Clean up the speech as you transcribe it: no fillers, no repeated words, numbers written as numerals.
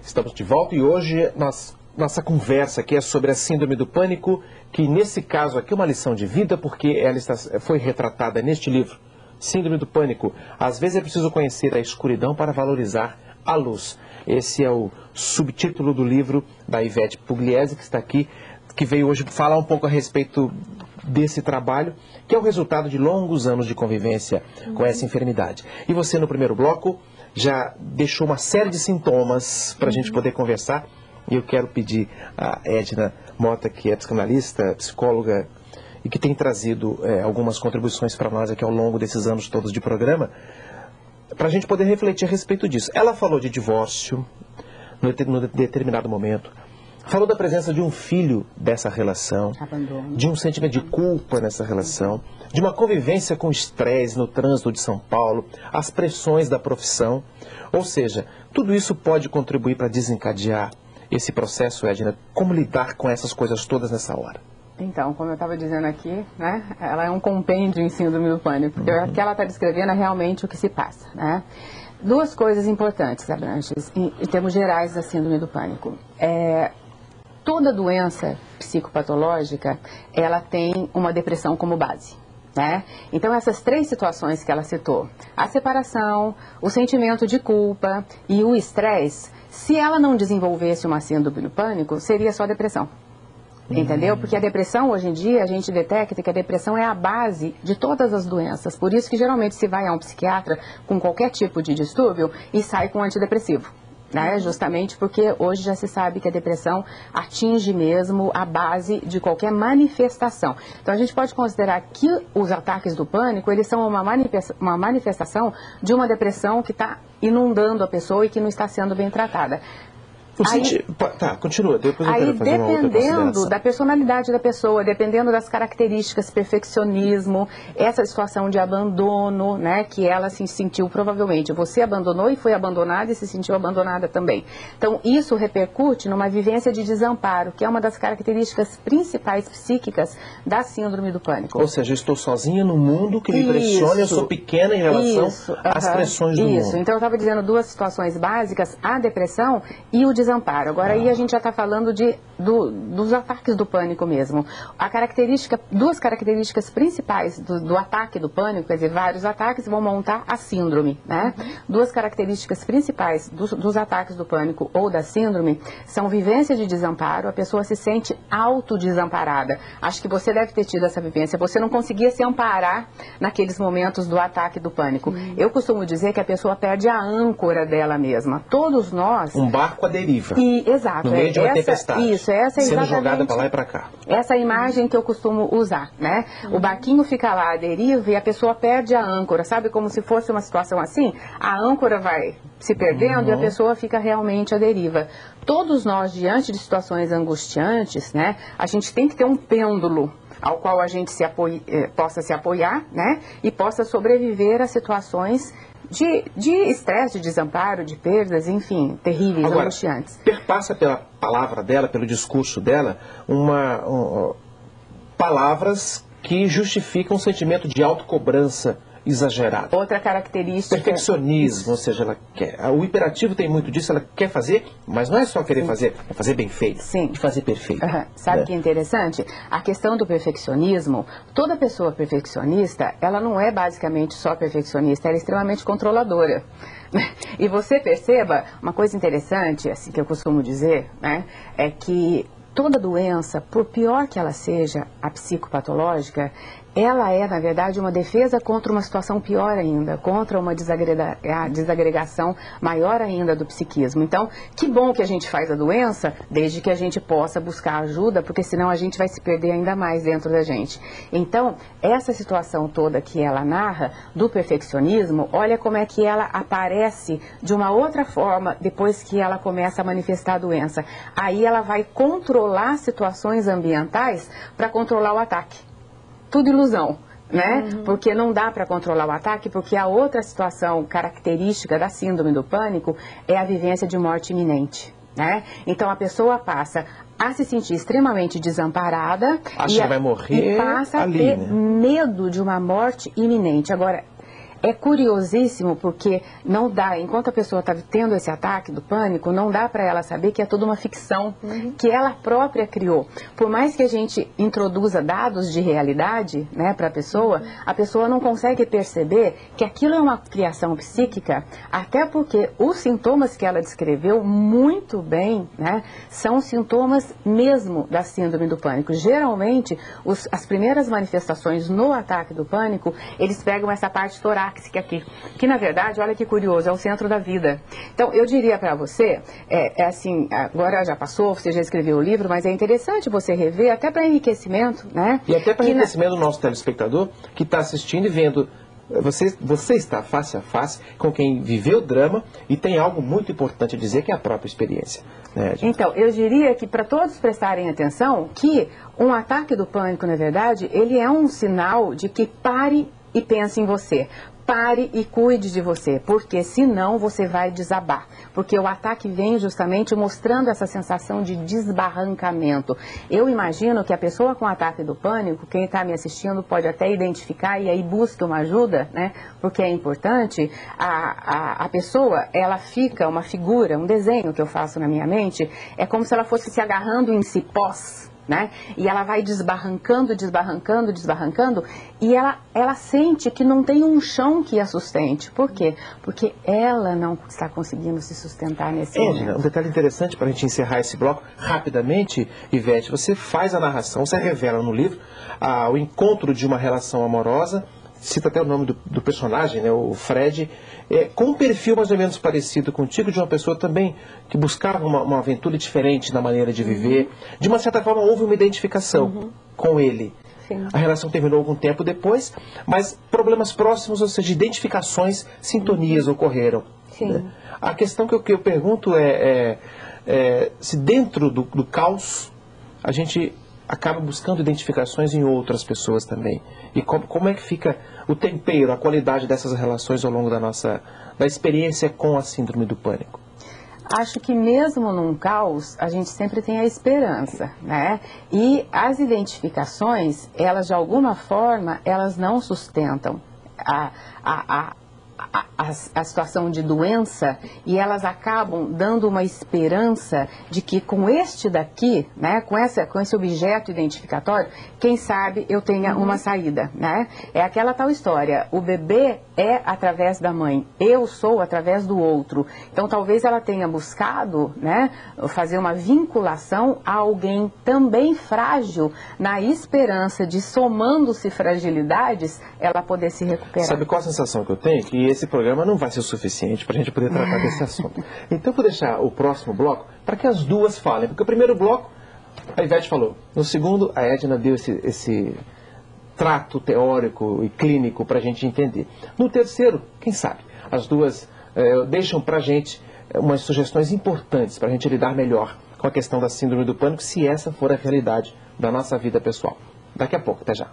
Estamos de volta e hoje nossa conversa aqui é sobre a síndrome do pânico, que nesse caso aqui é uma lição de vida, porque ela foi retratada neste livro, Síndrome do Pânico. Às vezes é preciso conhecer a escuridão para valorizar a luz. Esse é o subtítulo do livro da Ivete Pugliese, que está aqui, que veio hoje falar um pouco a respeito desse trabalho, que é o resultado de longos anos de convivência com essa enfermidade. E você, no primeiro bloco, já deixou uma série de sintomas para a gente poder conversar. E eu quero pedir a Edna Mota, que é psicanalista, psicóloga, e que tem trazido algumas contribuições para nós aqui ao longo desses anos todos de programa, para a gente poder refletir a respeito disso. Ela falou de divórcio, no determinado momento, falou da presença de um filho dessa relação, abandono, de um sentimento de culpa nessa relação, de uma convivência com estresse no trânsito de São Paulo, as pressões da profissão. Ou seja, tudo isso pode contribuir para desencadear esse processo, Edna. Como lidar com essas coisas todas nessa hora? Então, como eu estava dizendo aqui, né, ela é um compêndio em síndrome do pânico, porque o que ela está descrevendo é realmente o que se passa, né? Duas coisas importantes, Abranches, em termos gerais da síndrome do pânico. Toda doença psicopatológica, ela tem uma depressão como base, né? Então, essas três situações que ela citou, a separação, o sentimento de culpa e o estresse, se ela não desenvolvesse uma síndrome do pânico, seria só depressão. Entendeu? Porque a depressão, hoje em dia, a gente detecta que a depressão é a base de todas as doenças. Por isso que, geralmente, se vai a um psiquiatra com qualquer tipo de distúrbio e sai com antidepressivo. Né? Justamente porque hoje já se sabe que a depressão atinge mesmo a base de qualquer manifestação. Então, a gente pode considerar que os ataques do pânico, eles são uma manifestação de uma depressão que está inundando a pessoa e que não está sendo bem tratada. Tá, continua. Depois eu quero fazer uma outra dependendo consideração. da personalidade da pessoa, dependendo das características, perfeccionismo, essa situação de abandono, né, que ela se sentiu provavelmente. Você abandonou e foi abandonada e se sentiu abandonada também. Então, isso repercute numa vivência de desamparo, que é uma das características principais psíquicas da síndrome do pânico. Ou seja, eu estou sozinha no mundo que me pressiona, eu sou pequena em relação às pressões do mundo. Então, eu estava dizendo duas situações básicas, a depressão e o desamparo. Agora, aí a gente já está falando dos ataques do pânico mesmo. Duas características principais do ataque do pânico, quer dizer, vários ataques vão montar a síndrome, né? Duas características principais dos ataques do pânico ou da síndrome são vivência de desamparo, a pessoa se sente autodesamparada. Acho que você deve ter tido essa vivência, você não conseguia se amparar naqueles momentos do ataque do pânico. Eu costumo dizer que a pessoa perde a âncora dela mesma. Todos nós... Um barco à deriva. Exato. No meio de uma tempestade. Isso, essa é sendo exatamente jogada para lá e para cá. Essa é a imagem que eu costumo usar, né? O barquinho fica lá à deriva e a pessoa perde a âncora. Sabe, como se fosse uma situação assim? A âncora vai se perdendo e a pessoa fica realmente à deriva. Todos nós, diante de situações angustiantes, né? A gente tem que ter um pêndulo ao qual a gente possa se apoiar, né? E possa sobreviver a situações de estresse, de desamparo, de perdas, enfim, terríveis, agora, angustiantes. Perpassa pela palavra dela, pelo discurso dela, palavras que justificam um sentimento de autocobrança exagerado. Outra característica... Perfeccionismo, ou seja, ela quer. O hiperativo tem muito disso, ela quer fazer, mas não é só querer fazer, é fazer bem feito. Sim. De fazer perfeito. Sabe o que é interessante? A questão do perfeccionismo, toda pessoa perfeccionista, ela não é basicamente só perfeccionista, ela é extremamente controladora. E você perceba, uma coisa interessante, assim, que eu costumo dizer, né, é que toda doença, por pior que ela seja, a psicopatológica, ela é, na verdade, uma defesa contra uma situação pior ainda, contra uma desagregação maior ainda do psiquismo. Então, que bom que a gente faz a doença, desde que a gente possa buscar ajuda, porque senão a gente vai se perder ainda mais dentro da gente. Então, essa situação toda que ela narra, do perfeccionismo, olha como é que ela aparece de uma outra forma depois que ela começa a manifestar a doença. Aí ela vai controlar situações ambientais para controlar o ataque. Tudo ilusão, né? Porque não dá para controlar o ataque, porque a outra situação característica da síndrome do pânico é a vivência de morte iminente, né? Então a pessoa passa a se sentir extremamente desamparada Acha que vai morrer e passa ali, a ter medo de uma morte iminente. Agora, É curiosíssimo porque não dá, enquanto a pessoa está tendo esse ataque do pânico, não dá para ela saber que é toda uma ficção que ela própria criou. Por mais que a gente introduza dados de realidade, né, para a pessoa não consegue perceber que aquilo é uma criação psíquica, até porque os sintomas que ela descreveu muito bem, né, são sintomas mesmo da síndrome do pânico. Geralmente, as primeiras manifestações no ataque do pânico, eles pegam essa parte torácica aqui, que na verdade, olha que curioso, é o centro da vida. Então, eu diria para você, assim, agora já passou, você já escreveu o livro, mas é interessante você rever, até para enriquecimento, né? E até para enriquecimento do nosso telespectador, que está assistindo e vendo, você está face a face com quem viveu o drama e tem algo muito importante a dizer, que é a própria experiência. Né, então, eu diria que para todos prestarem atenção, que um ataque do pânico, na verdade, ele é um sinal de que pare e pense em você. Pare e cuide de você, porque senão você vai desabar. Porque o ataque vem justamente mostrando essa sensação de desbarrancamento. Eu imagino que a pessoa com ataque do pânico, quem está me assistindo pode até identificar e aí busca uma ajuda, né? Porque é importante, a pessoa, ela fica uma figura, um desenho que eu faço na minha mente, é como se ela fosse se agarrando em cipós, né? E ela vai desbarrancando, desbarrancando, desbarrancando, e ela sente que não tem um chão que a sustente. Por quê? Porque ela não está conseguindo se sustentar nesse momento. Um detalhe interessante para a gente encerrar esse bloco, rapidamente, Ivete, você faz a narração, você revela no livro o encontro de uma relação amorosa, cita até o nome do personagem, né, o Fred, com um perfil mais ou menos parecido contigo, de uma pessoa também que buscava uma aventura diferente na maneira de viver. De uma certa forma, houve uma identificação com ele. Sim. A relação terminou algum tempo depois, mas problemas próximos, ou seja, identificações, sintonias ocorreram. Sim. Né? A questão que eu pergunto é se dentro do caos a gente acaba buscando identificações em outras pessoas também. E como é que fica o tempero, a qualidade dessas relações ao longo da experiência com a síndrome do pânico? Acho que mesmo num caos, a gente sempre tem a esperança, né? E as identificações, elas de alguma forma, elas não sustentam a situação de doença, e elas acabam dando uma esperança de que com este daqui, né, com esse objeto identificatório, quem sabe eu tenha uma saída, né? É aquela tal história, o bebê é através da mãe, eu sou através do outro. Então talvez ela tenha buscado, né, fazer uma vinculação a alguém também frágil, na esperança de, somando-se fragilidades, ela poder se recuperar. Sabe qual a sensação que eu tenho? Que esse programa não vai ser o suficiente para a gente poder tratar desse assunto. Então eu vou deixar o próximo bloco para que as duas falem, porque o primeiro bloco a Ivete falou, no segundo a Edna deu esse trato teórico e clínico para a gente entender. No terceiro, quem sabe, as duas deixam para a gente umas sugestões importantes para a gente lidar melhor com a questão da síndrome do pânico, se essa for a realidade da nossa vida pessoal. Daqui a pouco, até já.